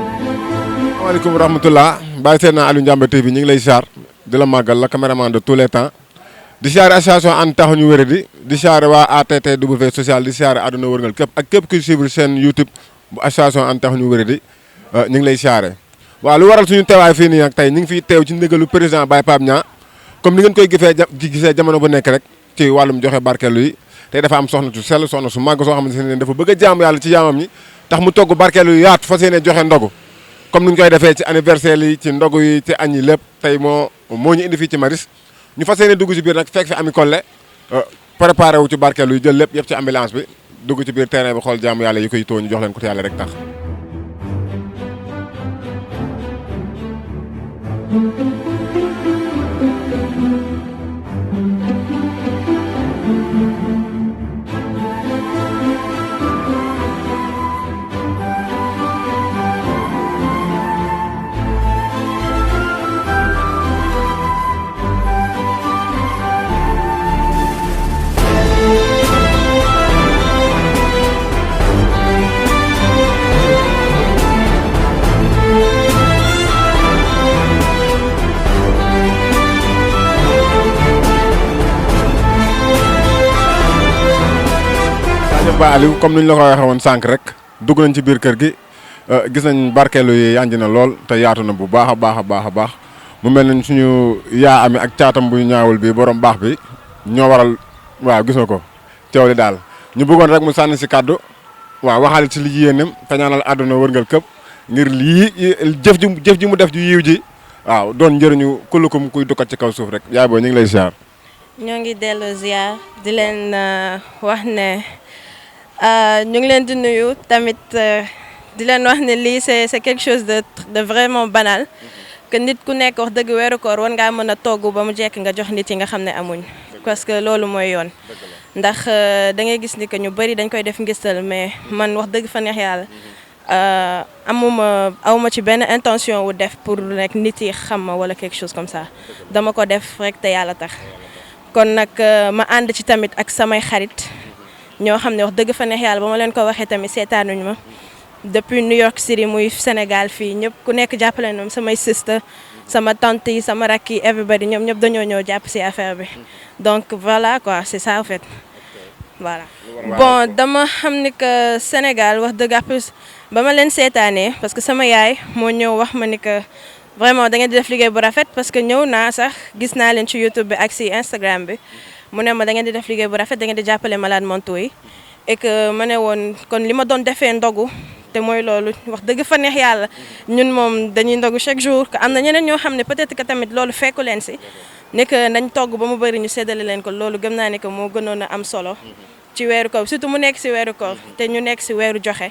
Assalamualaikum warahmatullah Baye Seydina Aliou Ndiamé TV ñu ngi lay siyaar di la màggal la caméraman de tous les temps di siyaare association ànd taxu ñu wéradi di siyaare waa ATTW social di siyaare àdduna wërngal képp ak képp kuy suivre chaîne YouTube bu association ànd taxu ñu wéradi ñu ngi lay siyaare waaw lu waral suñu teewaay fii nii nag tey ñu ngi fiy teew ci ndigalu président Baye Pape Niang comme ni ngeen koy gisee jamono bu nekk rek ci wàllum joxe barkeelu yi tey dafa am soxna su sell soxna su màgg soo xamante ne dafa bëgg a jaamu yàlla ci jaamam ñi tax mu togg barkeelu yu yaatu fas yéene joxe ndogu comme ni ñu koy defee ci anniversaire yi ci ndogu yi ci añ yi lépp tey moo ñu indi fii ci Maris ñu fas yéene dugg ci biir nag fekk fi Ami Collé préparé wu ci barkeelu yi jël lépp yëpp ci ambulance bi dugg ci biir terrain bi xool jaamu yàlla yi koy too ñu jox leen ko te yàlla rek tax. Ba Aliou comme ni ñu la ko waxee woon sànq rek dugg nañ ci biir kër gi gis nañ barkeelu yi yanj na lool te yaatu na bu baax a baax mu mel nañ suñu yaa ami ak caatam bu ñaawul bi borom baax bi ñoo waral waaw gis nga ko teew li daal ñu bëggoon rek mu sànni si kàddu waaw waxaale ci li yéenam te ñaanal àdduna wërngal këpp ngir lii jëf ji mu def ju yiw ji waaw doon njëriñu kullukum kuy dukkat ci kaw suuf rek yaay booy ñu ngi lay ziar. ñoo ngi dellu ziar di leen wax ne ñu ngi leen di nuyu tamit di leen wax ne lii c'est quelque chose de vraiment banal que nit ku nekk wax dëgg weeru koor war ngaa mën a togg ba mu jekk nga jox nit yi nga xam ne amuñ parce que loolu mooy yoon ndax da ngay gis ni que ñu bëri dañ koy def ngistal mais man wax dëgg fa neex yàlla awma ci benn intention wu def pour rek nit yi xam ma wala quelque chose comme ça dama ko def rek te yàlla tax kon nag ma ànd ci tamit ak samay xarit ñoo xam ne wax dëgg fa neex yàlla ba ma leen ko waxee tamit seetaanuñ ma depuis New York City muy Sénégal fii ñëpp ku nekk jàppale ñoom samay sister sama tante yi sama rakk yi everybody ñoom ñëpp dañoo ñëw jàpp si affaire bi donc voilà quoi c'est ça en fait voilà. Bon dama xam ni que Sénégal wax dëgg plus ba ma leen seetaanee parce que sama yaay moo ñëw wax ma ni que vraiment da ngeen di def liggéey bu rafet parce que ñëw naa sax gis naa leen ci YouTube bi ak si Instagram bi. mu ne ma da ngeen di def liggéey bu rafet da ngeen di jàppale malade mentaux yi et que ma ne woon kon li ma doon defee ndogu te mooy loolu wax dëgg fa neex yàlla ñun moom dañuy ndogu chaque jour que am na ñeneen ñoo xam ne peut-être que tamit loolu fekku leen si ne que nañ togg ba mu bëri ñu séddale leen ko loolu gëm naa ne que moo gënoon a am solo ci weeru koor surtout mu nekk si weeru koor te ñu nekk si weeru joxe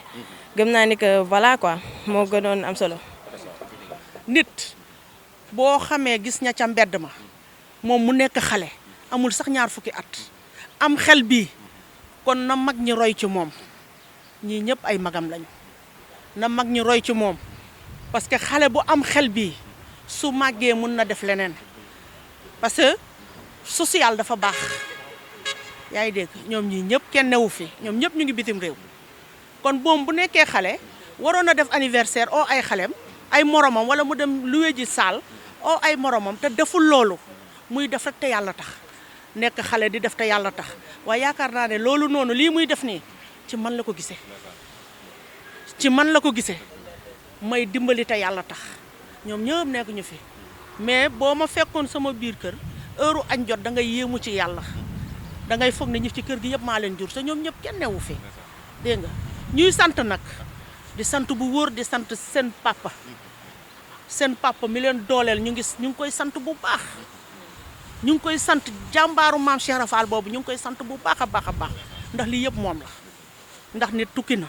gëm naa ni que voilà quoi moo gënoon am solo. nit boo xamee gis ña ca mbedd ma moom mu nekk xale. amul sax ñaar fukki at am xel bii kon na mag ñi roy ci moom ñii ñëpp ay magam lañu na mag ñi roy ci moom parce que xale bu am xel bii su màggee mun na def leneen parce que social dafa baax yaa ngi dégg ñoom ñii ñëpp kenn newu fi ñoom ñëpp ñu ngi bitim réew kon boom bu nekkee xale waroon na def anniversaire oo ay xalem ay moromam wala mu dem luwe ji saal oo ay moromam te deful loolu muy def rek te yàlla tax nekk xale di def te yàlla tax waaye yaakaar naa ne loolu noonu lii muy def nii ci man la ko gisee may dimbali te yàlla tax ñoom ñëpp nekk ñu fi mais boo ma fekkoon sama biir kër heure añ jot da ngay yéemu ci yàlla da ngay foog ne ñi ci kër gi yëpp maa leen jur te ñoom ñëpp kenn newu fi dégg nga ñuy sant nag di sant bu wóor di sant seen papa mi leen dooleel ñu ngi koy sant bu baax. ñu ngi koy sant jàmbaaru maam Cheikh Rafal boobu ñu ngi koy sant bu baax a baax ndax lii yëpp moom la ndax nit tukki na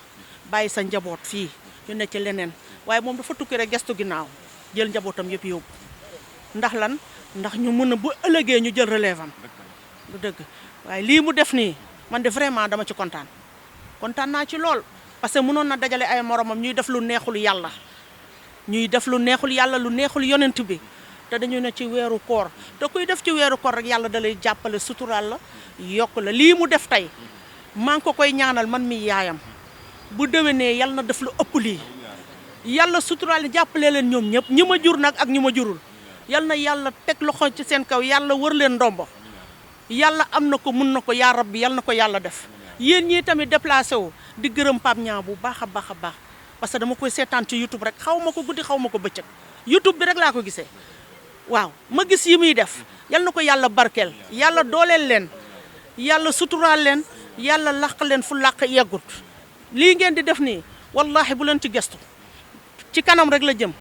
bàyyi sa njaboot fii ñu ne ci leneen waaye moom dafa tukki rek gestu ginnaaw jël njabootam yëpp yóbbu ndax lan ndax ñu mën a bu ëllëgee ñu jël relève am du dëgg waaye lii mu def nii man de vraiment dama ci kontaan naa ci lool parce que mënoon na dajale ay moromam ñuy def lu neexul yàlla lu neexul yonent bi te dañu ne ci weeru koor te kuy def ci weeru koor rek yàlla da lay jàppale suturaal la yokk la lii mu def tey maa ngi ko koy ñaanal man mi yaayam bu déwénee yàlla na def lu ëpp lii yàlla suturaal jàppale leen ñoom ñëpp ñi ma jur nag ak ñi ma jurul yal na yàlla teg loxo ci seen kaw yàlla wër leen ndombo yàlla am na ko mun na ko yaa rabbi yal na ko yàlla def yéen ñii tamit déplacé wu di gërëm Pape Niang bu baax a baax a baax parce que dama koy seetaan ci YouTube rek xaw ma ko guddi xaw ma ko bëccëg YouTube bi rek laa ko gisee waaw ma gis yi muy def yal na ko yàlla barkeel yàlla dooleel leen yàlla suturaal leen yàlla laq leen fu laq yeggut lii ngeen di def nii wallahi bu leen ci gestu ci kanam rek la jëm.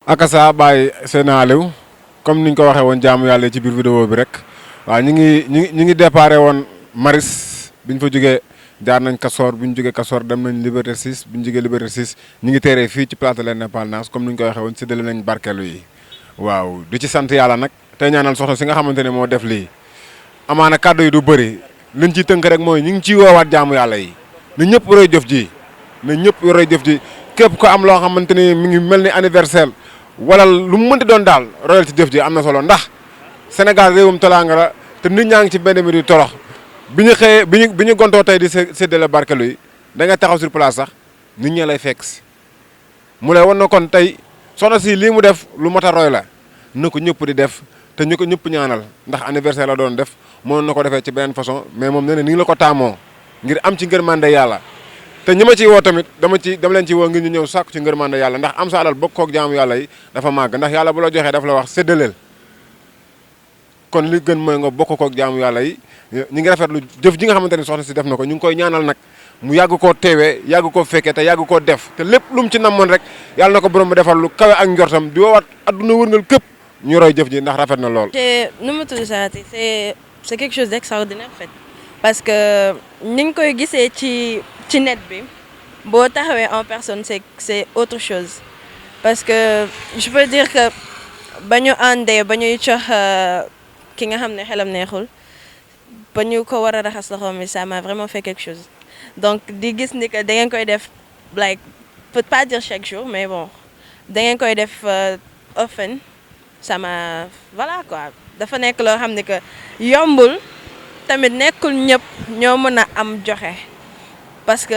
akasa Baye Seydina Aliou comme niñ ko waxee woon jaamu yàlla ci biir vidéo bi rek waaw ñu ngi déparé woon Maris biñ fa jógee jaar nañ Castor bu ñu jógee Castor dem nañ Liberté 6 bu ñu jógee Liberté 6 ñu ngi teeree fii ci place de l'Indépendance comme niñ ko waxee woon séddale nañ barkeelu yi waaw di ci sant yàlla nag tey ñaanal soxna si nga xamante ne moo def lii amaana kàddu yi du bëri liñ ciy tënk rek mooy ñu ngi ciy woowaat jaamu yàlla yi na ñëpp roy jëf ji na ñëpp roy jëf ji képp ko am loo xamante ni mi ngi mel ni anniversaire wala lu mu mënti doon daal royal ci jëf ji am na solo ndax Sénégal réewum tolaanga la te nit ñaa ngi ci benn mi di torox bi ñu xëyee bi ñu gontoo tey di séddale barkelu yi da nga taxaw sur place sax nit ñi lay fekk si mu lay wan na kon tey soxna si lii mu def lu mat a roy la na ko ñëpp di def te ñu ko ñëpp ñaanal ndax anniversaire la doon def mënoon na ko defee ci beneen façon mais moom nee na ni la ko taamoo ngir am ci ngërmande yàlla te ñi ma ciy woo tamit dama leen ci woo ngir ñu ñëw sàkku ci ngërmande yàlla ndax am sa alal bokk koog jaamu yàlla yi dafa màgg ndax yàlla bu la joxee dafa la wax séddaleel kon li gën mooy nga bokk koog jaamu yàlla yi ñi ngi rafetlu jëf ji nga xamante ne soxna si def na ko ñu ngi koy ñaanal nag mu yàgg koo teewee yàgg koo fekkee te yàgg koo def te lépp lu mu ci namoon rek yàlla na ko borom bi defal lu kawe ak njortam di woowaat adduna wërngal képp ñu roy jëf ji ndax rafet na lool. te nu mu tudd saati c'est quelque chose d'extraordinaire en fait parce que ni nga koy gisee ci net bi boo taxawee en personne c'est autre chose parce que je peux dire que ba ñu àndee ba ñuy jox ki nga xam ne xelam neexul ba ñu ko war a raxas loxoom mi ça m'a vraiment fait quelque chose donc di gis ni que da ngeen koy def like peut pas dire chaque jour mais bon da ngeen koy def often ça m'a voilà quoi dafa nekk loo xam ne que yombul tamit nekkul ñëpp ñoo mën a am joxe parce que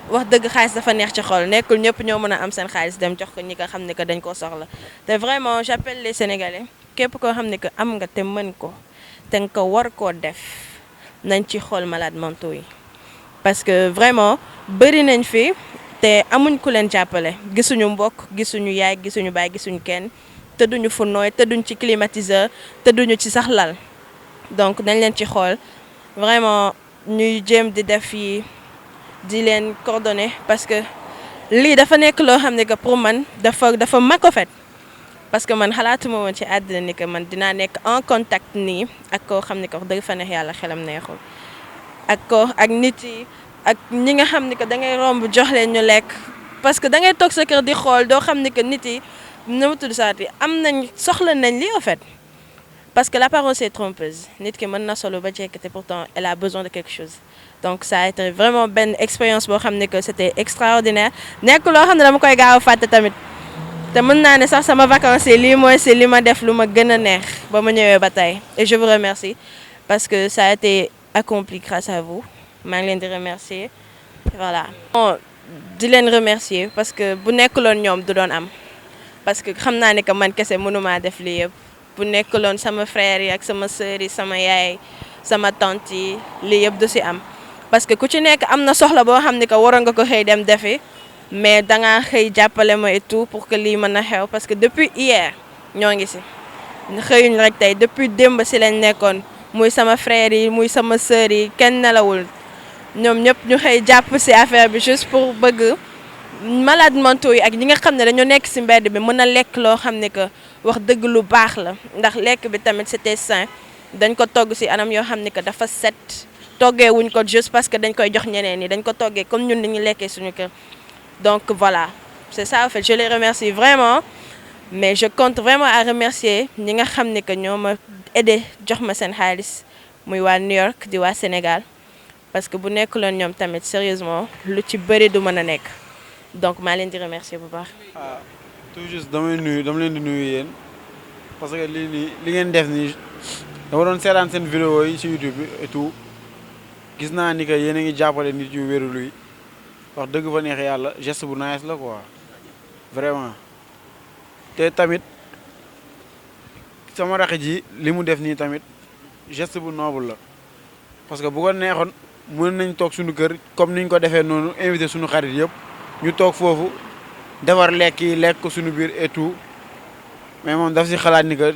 wax dëgg xaalis dafa neex ci xol nekkul ñëpp ñoo mën a am seen xaalis dem jox ko ñi nga xam ne que dañ koo soxla te vraiment j'appelle les Sénégalais képp koo xam ne que am nga te mën ko te nga ko war koo def nañ ci xool malades mentaux yi parce que vraiment bëri nañ fi te amuñ ku leen jàppale gisuñu mbokk gisuñu yaay gisuñu baay gisuñu kenn tëdduñu fu nooy tëdduñ ci climatiseur tëdduñu ci sax lal donc nañ leen ci xool vraiment ñuy jéem di def yi di leen coordonner parce que lii dafa nekk loo xam ne que pour man dafa mag ko fait parce que man xalaatuma woon ci àddina ni que man dinaa nekk en contact nii ak koo xam ne que wax dëgg fa neex yàlla xelam neexul ak nit yi ak ñi nga xam ne que da ngay romb jox leen ñu lekk parce que da ngay toog sa kër di xool doo xam ne que nit yi nu mu tudd saati am nañ soxla nañ lii en fait parce que l'apparence est trompeuse nit ki mën na solo ba jekk te pourtant elle a besoin de quelque chose donc ça a été vraiment benn expérience boo xam ne que c'était extraordinaire nekk loo xam ne dama koy gaaw a fàtte tamit te mën naa ne sax sama vacances yi lii mooy c'est li ma def lu ma gën a neex ba ma ñëwee ba tey et je vous remercie parce que ça a été accompli grâce à vous maa ngi leen di remercier voilà. bon di leen remercier parce que bu nekkuloon ñoom du doon am parce que xam naa ne que man kese mënumaa def lii yëpp bu nekkuloon sama frère yi ak sama sœur yi sama yaay sama tante yi lii yëpp du si am parce que ku ci nekk am na soxla boo xam ne que waroon nga ko xëy dem defi mais dangaa xëy jàppale ma et tout pour que lii mën a xew parce que depuis hier ñoo ngi si xëyuñ rek tey depuis démb si lañ nekkoon muy sama frère yi muy sama sœur yi kenn nelawul ñoom ñëpp ñu xëy jàpp si affaire bi juste pour bëgg malades mentaux yi ak ñi nga xam ne dañoo nekk si mbedd bi mën a lekk loo xam ne que wax dëgg lu baax la ndax lekk bi tamit c'était sain dañ ko togg si anam yoo xam ne que dafa set toggee wuñ ko juste parce que dañ koy jox ñeneen ñi dañ ko toggee comme ñun dañuy lekkee suñu kër donc voilà c'est ça en fait je les remercie vraiment mais je compte vraiment à remercier ñi nga xam ne que ñoo ma aidé jox ma seen xaalis muy waa New York di waa Sénégal parce que bu nekkuloon ñoom tamit sérieusement lu ci bëri du mën a nekk donc maa leen di remercier bu baax. ah tout juste dama leen di nuyu yéen parce que lii nii li ngeen def nii dama doon seetaan seen vidéo yi ci YouTube bi et tout gis naa ni que yéen a ngi jàppale nit yu wérul yi wax dëgg fa neex yàlla geste bu nice la quoi vraiment te tamit sama rakk ji li mu def nii tamit geste bu noble la parce que bu ko neexoon mën nañ toog suñu kër comme niñ ko defee noonu invité suñu xarit yëpp ñu toog foofu defar lekk yi lekk ko suñu biir et tout mais moom daf si xalaat ni que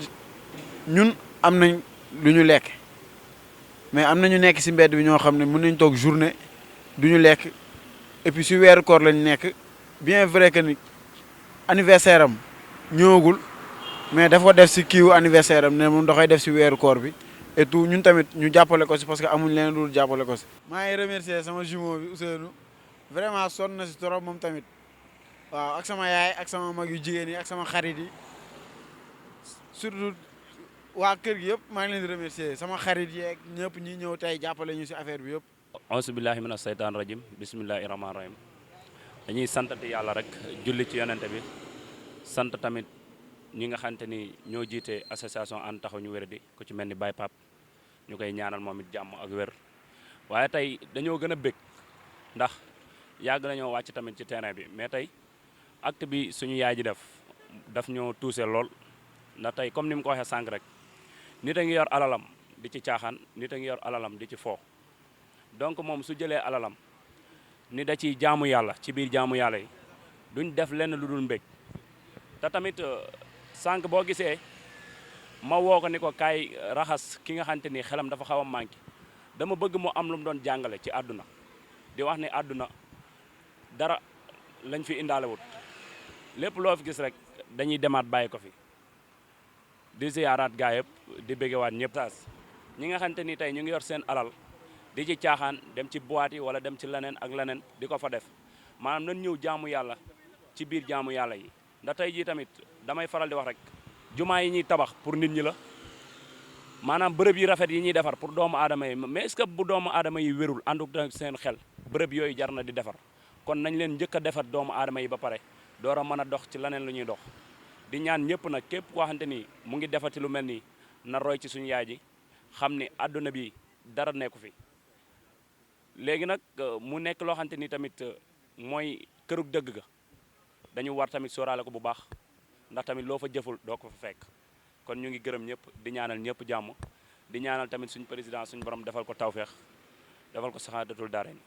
ñun am nañ lu ñu lekk mais am na ñu nekk si mbedd bi ñoo xam ne mën nañ toog journée du ñu lekk et puis si weeru koor lañ nekk bien vrai que ni anniversaire am ñëwagul mais dafa def si kiiwu anniversaire am ne moom da koy def si weeru koor bi et tout ñun tamit ñu jàppale ko si parce que amuñ leen dul jàppale ko si. maa ngi remercier sama jumeau bi Ousseynou vraiment sonn na si trop moom tamit waaw ak sama yaay ak sama mag yu jigéen yi ak sama xarit yi surtout waa kër gi yëpp maa ngi leen di remercier sama xarit yeeg ñëpp ñi ñëw tey jàppale ñu si affaire bi yëpp. auzu billahi mina seytaan rajim bismillahi rahmaani rahim dañuy santati yàlla rek julli ci yonente bi sant tamit ñi nga xamante ni ñoo jiite association ànd taxawu ñu wéradi ku ci mel ni Baye Pape ñu koy ñaanal moom it jàmm ak wér waaye tey dañoo gën a bég ndax yàgg nañoo wàcc tamit ci terrain bi mais tey acte bi suñu yaay ji daf ñoo tuuse lool ndax tey comme ni mu ko waxee sànq rek nit a ngi yor alalam di ci caaxaan nit a ngi yor alalam di ci foo donc moom su jëlee alalam ni da ciy jaamu yàlla ci biir jaamu yàlla yi duñ def lenn lu dul mbég te tamit sànq boo gisee ma woo ko ni ko kaay raxas ki nga xamante ni xelam dafa xaw a manqué dama bëgg mu am lu mu doon jàngale ci àdduna di wax ni àdduna dara lañ fi indaalewut lépp loo fi gis rek dañuy demaat bàyyi ko fi di ziyaaraat gaa yëpp di béggewaat ñëpp saas ñi nga xamante ni tey ñu ngi yor seen alal di ci caaxaan dem ci boîte yi wala dem ci leneen ak leneen di ko fa def maanaam nañ ñëw jaamu yàlla ci biir jaamu yàlla yi ndax tey jii tamit damay faral di wax rek jumaa yi ñuy tabax pour nit ñi la maanaam bërëb yi rafet yi ñuy defar pour doomu aadama yi mais est-ce que bu doomu aadama yi wérul ànduk seen xel bërëb yooyu jar na di defar kon nañ leen njëkk a defar doomu aadama yi ba pare door a mën a dox ci leneen lu ñuy dox di ñaan ñëpp nag képp koo xamante ni mu ngi defati lu mel nii na roy ci suñu yaay ji xam ni àdduna bi dara nekku fi léegi nag mu nekk loo xamante ni tamit mooy kërug dëgg ga dañu war tamit sóoraale ko bu baax ndax tamit loo fa jëful doo ko fa fekk kon ñu ngi gërëm ñëpp di ñaanal ñëpp jàmm di ñaanal tamit suñu président suñu borom defal ko tawfeex defal ko saxaadatul daare ni